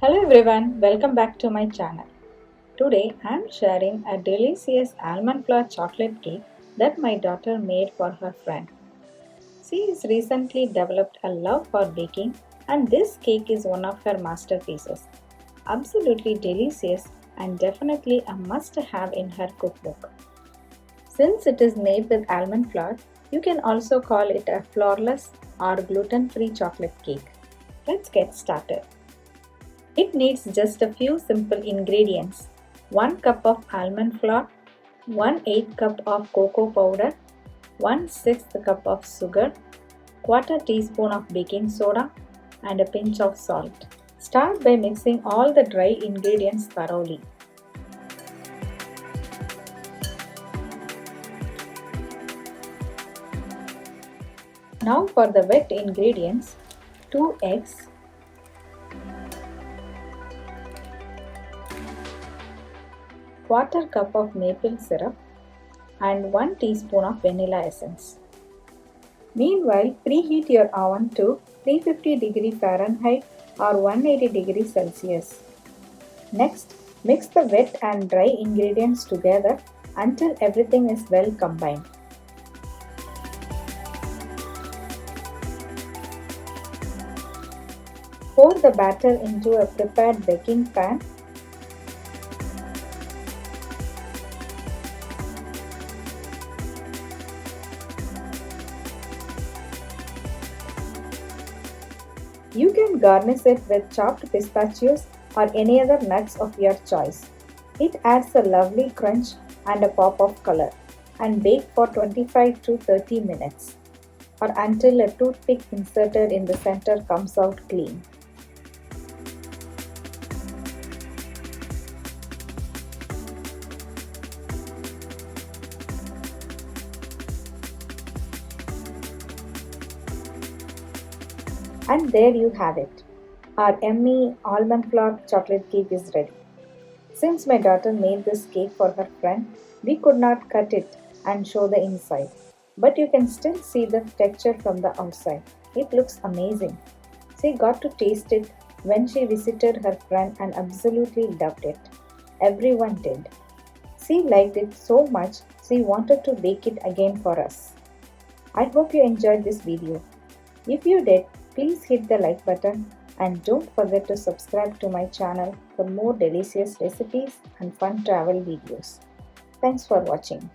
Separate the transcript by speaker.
Speaker 1: Hello everyone, welcome back to my channel. Today I am sharing a delicious almond flour chocolate cake that my daughter made for her friend. She has recently developed a love for baking and this cake is one of her masterpieces. Absolutely delicious and definitely a must have in her cookbook. Since it is made with almond flour, you can also call it a flourless or gluten-free chocolate cake. Let's get started. It needs just a few simple ingredients. 1 cup of almond flour, 1/8 cup of cocoa powder, 1/6 cup of sugar, quarter teaspoon of baking soda, and a pinch of salt. Start by mixing all the dry ingredients thoroughly. Now for the wet ingredients, 2 eggs, quarter cup of maple syrup, and 1 teaspoon of vanilla essence. Meanwhile, preheat your oven to 350 Fahrenheit or 180 Celsius. Next, mix the wet and dry ingredients together until everything is well combined. Pour the batter into a prepared baking pan. You can garnish it with chopped pistachios or any other nuts of your choice. It adds a lovely crunch and a pop of color and bake for 25 to 30 minutes or until a toothpick inserted in the center comes out clean. And there you have it. Our yummy almond flour chocolate cake is ready. Since my daughter made this cake for her friend, we could not cut it and show the inside. But you can still see the texture from the outside. It looks amazing. She got to taste it when she visited her friend and absolutely loved it. Everyone did. She liked it so much she wanted to bake it again for us. I hope you enjoyed this video. If you did, please hit the like button and don't forget to subscribe to my channel for more delicious recipes and fun travel videos. Thanks for watching.